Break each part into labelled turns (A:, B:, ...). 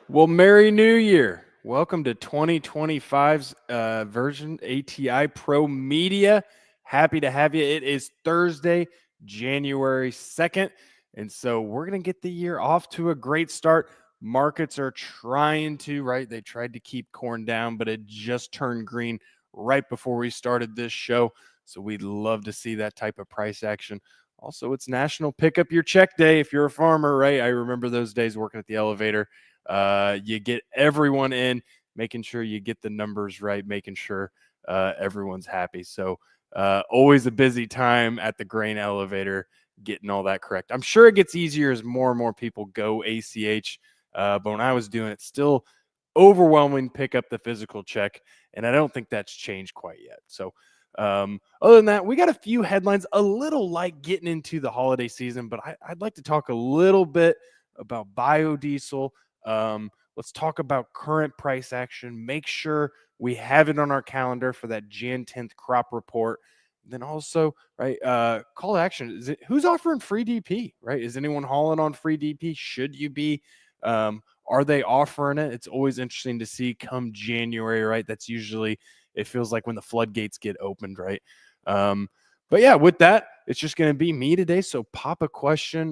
A: Well, Merry New Year. Welcome to 2025's version ATI Pro Media. Happy to have you. It is Thursday, January 2nd. And so we're going to get the year off to a great start. Markets are trying to, right? They tried to keep corn down, but it just turned green right before we started this show. So we'd love to see that type of price action. Also, it's National Pick Up Your Check Day if you're a farmer, right? I remember those days working at the elevator. You get everyone in, making sure you get the numbers right, making sure everyone's happy. So always a busy time at the grain elevator, getting all that correct. I'm sure it gets easier as more and more people go ACH. But when I was doing it, still overwhelming pick up the physical check. And I don't think that's changed quite yet. So other than that, we got a few headlines, a little like getting into the holiday season, but I'd like to talk a little bit about biodiesel. Let's talk about current price action. Make sure we have it on our calendar for that Jan 10th crop report. Then also, right, call to action. Is it who's offering free DP, right? Is anyone hauling on free DP? Should you be? Are they offering it? It's always interesting to see come January, right? That's usually, it feels like when the floodgates get opened, right? But yeah, with that, it's just going to be me today. So pop a question,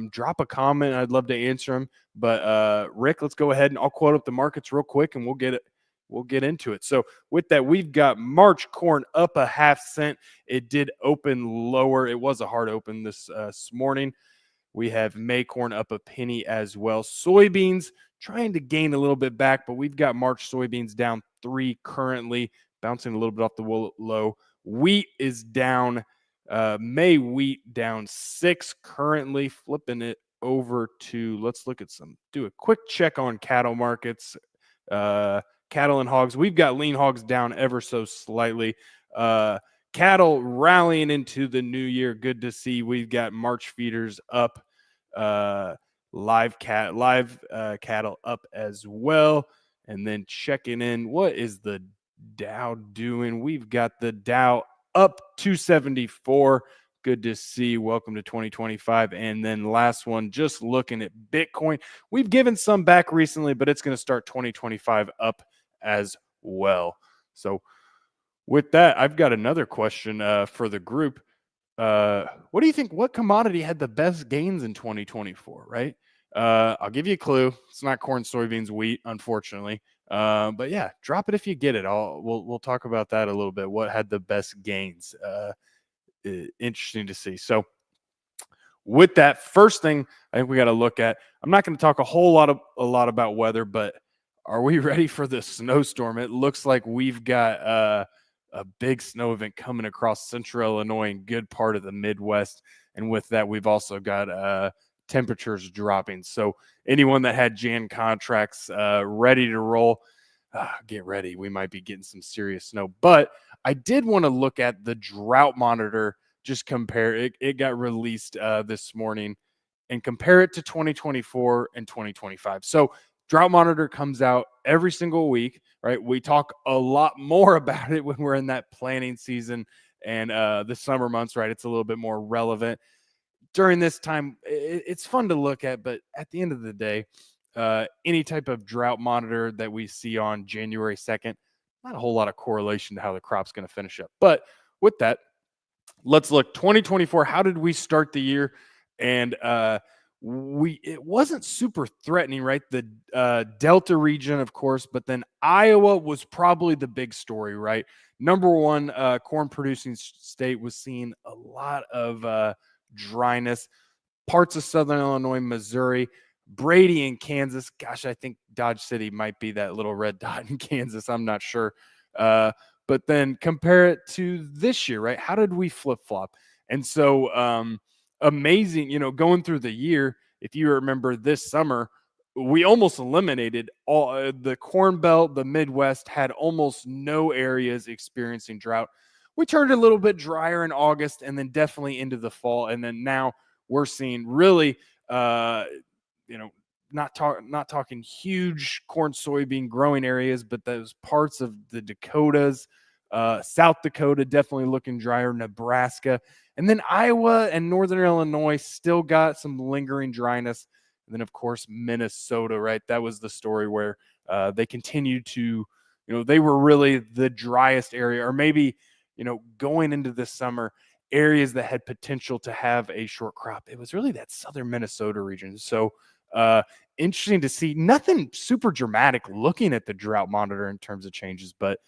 A: drop a comment. I'd love to answer them. But Rick, let's go ahead and I'll quote up the markets real quick and we'll get it. We'll get into it. So with that, we've got March corn up a half cent. It did open lower. It was a hard open this morning. We have May corn up a penny as well. Soybeans trying to gain a little bit back, but we've got March soybeans down 3 currently, bouncing a little bit off the low. Wheat is down. May wheat down 6 currently, flipping it over to, let's look at do a quick check on cattle markets. Cattle and hogs. We've got lean hogs down ever so slightly. Cattle rallying into the new year. Good to see. We've got March feeders up. Live cattle up as well. And then checking in, what is the Dow doing? We've got the Dow up 274. Good to see. Welcome to 2025. And then last one, just looking at Bitcoin. We've given some back recently, but it's going to start 2025 up as well. So with that, I've got another question for the group. What do you think? What commodity had the best gains in 2024, right? I'll give you a clue. It's not corn, soybeans, wheat, unfortunately. But yeah, drop it if you get it. We'll talk about that a little bit. What had the best gains? Interesting to see. So with that, first thing I think we got to look at. I'm not going to talk a lot about weather, but are we ready for the snowstorm? It looks like we've got a big snow event coming across central Illinois and good part of the Midwest. And with that, we've also got temperatures dropping. So anyone that had Jan contracts ready to roll, get ready. We might be getting some serious snow. But I did want to look at the drought monitor, just compare it. It got released this morning and compare it to 2024 and 2025. So drought monitor comes out every single week, right? We talk a lot more about it when we're in that planning season and the summer months, right? It's a little bit more relevant. During this time, it's fun to look at, but at the end of the day, any type of drought monitor that we see on January 2nd, not a whole lot of correlation to how the crop's going to finish up. But with that, let's look 2024. How did we start the year? And it wasn't super threatening, right? The Delta region, of course, but then Iowa was probably the big story, right? Number one corn producing state was seeing a lot of dryness. Parts of Southern Illinois, Missouri, Brady in Kansas. Gosh, I think Dodge City might be that little red dot in Kansas. I'm not sure. But then compare it to this year, right? How did we flip flop? And so amazing, going through the year. If you remember this summer, we almost eliminated all the Corn Belt, the Midwest had almost no areas experiencing drought. We turned a little bit drier in August and then definitely into the fall. And then now we're seeing really, not talking huge corn, soybean growing areas, but those parts of the Dakotas, South Dakota definitely looking drier, Nebraska, and then Iowa and Northern Illinois still got some lingering dryness. And then, of course, Minnesota, right? That was the story where they continued to, they were really the driest area, or maybe, going into this summer, areas that had potential to have a short crop. It was really that southern Minnesota region. So, interesting to see. Nothing super dramatic looking at the drought monitor in terms of changes, but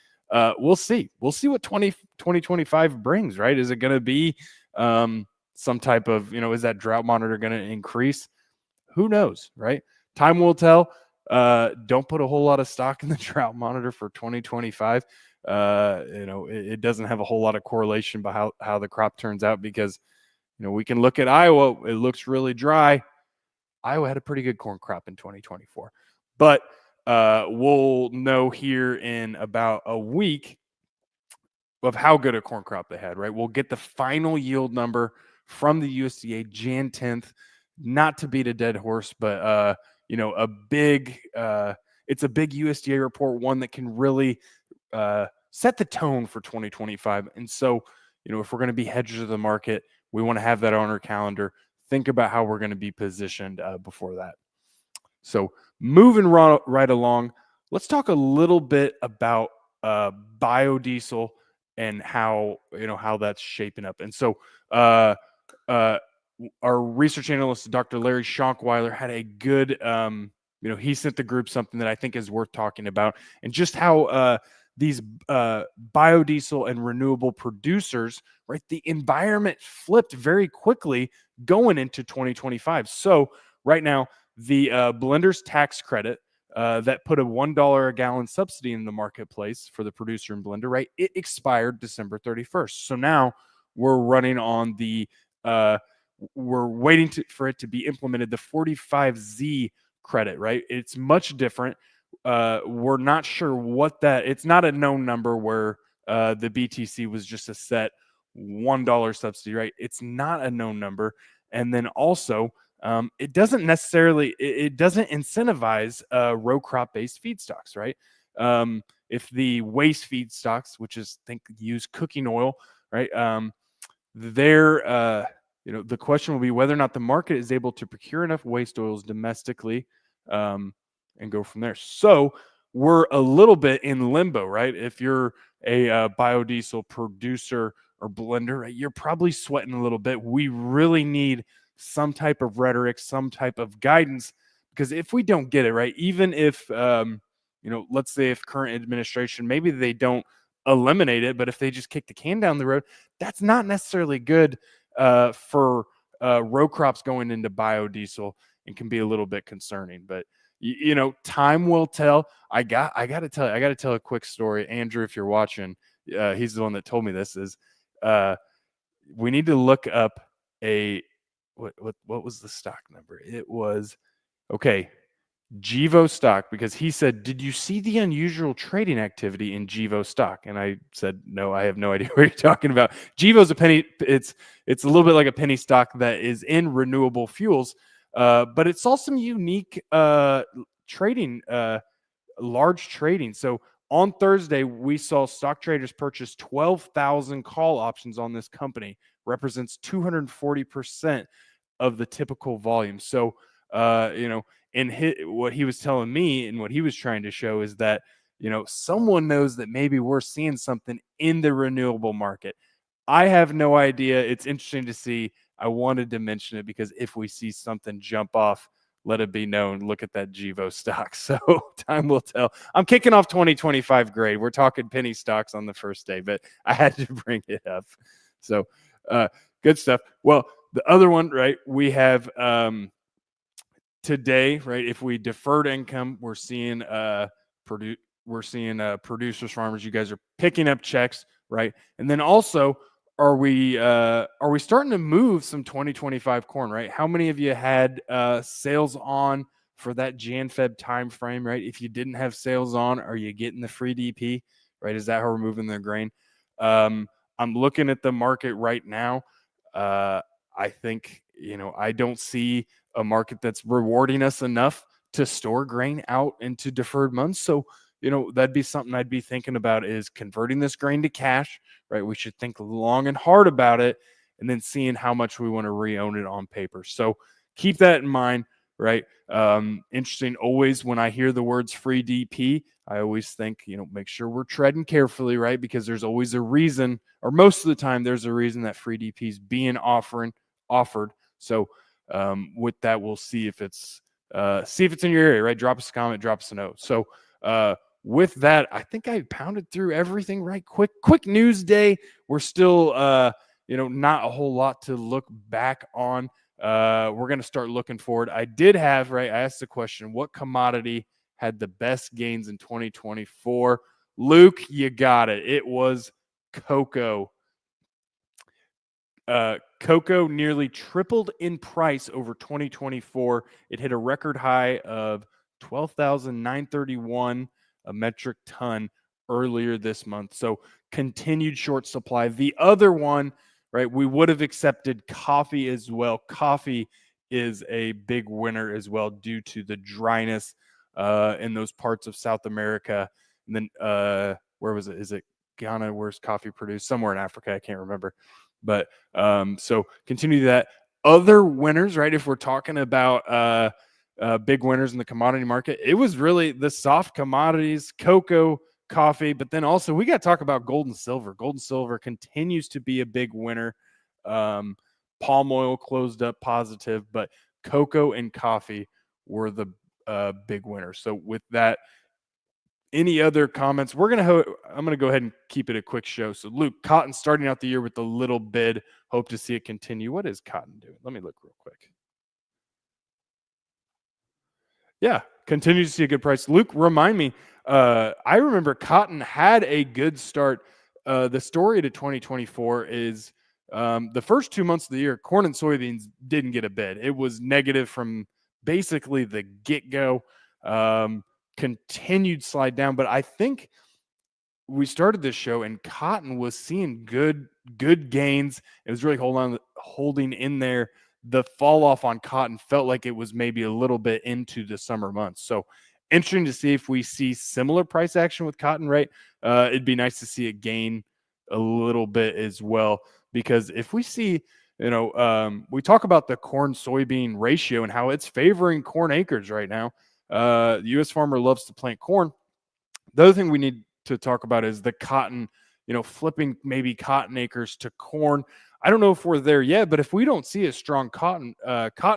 A: we'll see. We'll see what 2025 brings, right? Is it going to be some type of, is that drought monitor going to increase? Who knows, right? Time will tell. Don't put a whole lot of stock in the drought monitor for 2025. It doesn't have a whole lot of correlation by how the crop turns out, because, we can look at Iowa. It looks really dry. Iowa had a pretty good corn crop in 2024, but we'll know here in about a week of how good a corn crop they had, right? We'll get the final yield number from the USDA Jan 10th, not to beat a dead horse, but it's a big USDA report, one that can really set the tone for 2025. And so, if we're going to be hedgers of the market, we want to have that on our calendar. Think about how we're going to be positioned before that. So moving right along, let's talk a little bit about biodiesel and how that's shaping up. And so our research analyst, Dr. Larry Schonkweiler, had a good, he sent the group something that I think is worth talking about, and just how these biodiesel and renewable producers, right? The environment flipped very quickly going into 2025. So right now, the blender's tax credit that put a $1 a gallon subsidy in the marketplace for the producer and blender, right? It expired December 31st. So now we're running on the, we're waiting for it to be implemented, the 45Z credit, right? It's much different. We're not sure what it's not a known number where the BTC was just a set $1 subsidy, right? It's not a known number. And then also, it doesn't incentivize row crop based feedstocks, right? If the waste feedstocks, which is use cooking oil, right? The question will be whether or not the market is able to procure enough waste oils domestically and go from there. So we're a little bit in limbo, right? If you're a biodiesel producer or blender, right, you're probably sweating a little bit. We really need some type of rhetoric, some type of guidance, because if we don't get it right, even if, let's say if current administration, maybe they don't eliminate it, but if they just kick the can down the road, that's not necessarily good for row crops going into biodiesel, and can be a little bit concerning. But time will tell. I got to tell a quick story. Andrew, if you're watching, he's the one that told me this. Is we need to look up what was the stock number? It was Gevo stock, because he said, "Did you see the unusual trading activity in Gevo stock?" And I said, "No, I have no idea what you're talking about." Gevo's a penny. It's a little bit like a penny stock that is in renewable fuels, but it saw some unique trading, large trading. So on Thursday, we saw stock traders purchase 12,000 call options on this company, represents 240% of the typical volume. So, and what he was telling me and what he was trying to show is that, someone knows that maybe we're seeing something in the renewable market. I have no idea. It's interesting to see. I wanted to mention it because if we see something jump off, let it be known. Look at that Gevo stock. So time will tell. I'm kicking off 2025 grade. We're talking penny stocks on the first day, but I had to bring it up. So good stuff. Well, the other one, right? We have today, right? If we deferred income, we're seeing producers, farmers. You guys are picking up checks, right? And then also, are we starting to move some 2025 corn, right? How many of you had sales on for that Jan-Feb time frame, right? If you didn't have sales on, are you getting the free DP, right? Is that how we're moving the grain? I'm looking at the market right now. I think, I don't see a market that's rewarding us enough to store grain out into deferred months. So, that'd be something I'd be thinking about, is converting this grain to cash, right? We should think long and hard about it, and then seeing how much we want to re-own it on paper. So keep that in mind. right? Interesting. Always when I hear the words free DP, I always think, make sure we're treading carefully, right? Because there's always a reason, or most of the time, there's a reason that free DP is being offered. So with that, we'll see if it's in your area, right? Drop us a comment, drop us a note. So with that, I think I pounded through everything, right? Quick news day. We're still not a whole lot to look back on. We're going to start looking forward. I asked the question, what commodity had the best gains in 2024? Luke, you got it. It was cocoa. Cocoa nearly tripled in price over 2024. It hit a record high of 12,931 a metric ton earlier this month. So continued short supply. The other one, right, we would have accepted coffee as well. Coffee is a big winner as well due to the dryness in those parts of South America. And then where was it? Is it Ghana? Where's coffee produced? Somewhere in Africa. I can't remember. But so continue that. Other winners, right? If we're talking about big winners in the commodity market, it was really the soft commodities, cocoa, coffee, but then also we got to talk about gold and silver. Gold and silver continues to be a big winner. Palm oil closed up positive, but cocoa and coffee were the big winners. So with that, any other comments? I'm gonna go ahead and keep it a quick show. So Luke, cotton starting out the year with a little bid. Hope to see it continue. What is cotton doing? Let me look real quick. Yeah, continue to see a good price. Luke, remind me. I remember cotton had a good start. The story to 2024 is the first 2 months of the year, corn and soybeans didn't get a bid. It was negative from basically the get-go. Continued slide down, but I think we started this show and cotton was seeing good gains. It was really holding in there. The fall off on cotton felt like it was maybe a little bit into the summer months. So interesting to see if we see similar price action with cotton, right? It'd be nice to see it gain a little bit as well, because if we see, we talk about the corn soybean ratio and how it's favoring corn acres right now. The U.S. farmer loves to plant corn. The other thing we need to talk about is the cotton, flipping maybe cotton acres to corn. I don't know if we're there yet, but if we don't see a strong cotton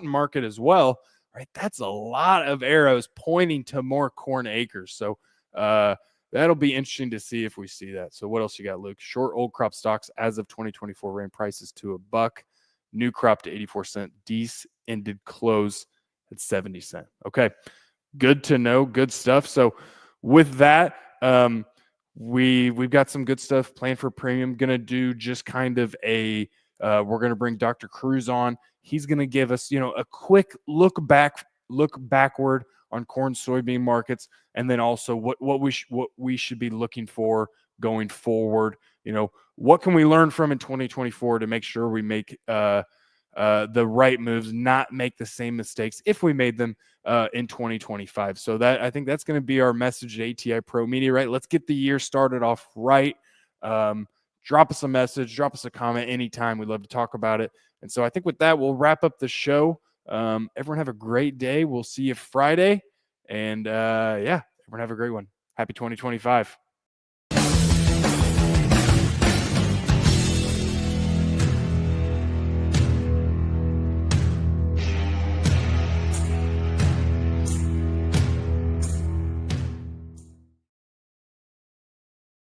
A: market as well, right, that's a lot of arrows pointing to more corn acres. So that'll be interesting to see if we see that. So what else you got, Luke? Short old crop stocks as of 2024 ran prices to $1. New crop to 84 cents. Dece ended close at 70 cents. Okay, good to know. Good stuff. So with that, we've got some good stuff planned for premium. Gonna do just kind of a we're gonna bring Dr. Cruz on. He's gonna give us a quick look backward on corn soybean markets, and then also what we should be looking for going forward. What can we learn from in 2024 to make sure we make the right moves, not make the same mistakes if we made them in 2025. So I think that's going to be our message at ATI Pro Media, right? Let's get the year started off right. Drop us a message, drop us a comment anytime. We'd love to talk about it. And so I think with that, we'll wrap up the show. Everyone have a great day. We'll see you Friday. And everyone have a great one. Happy 2025.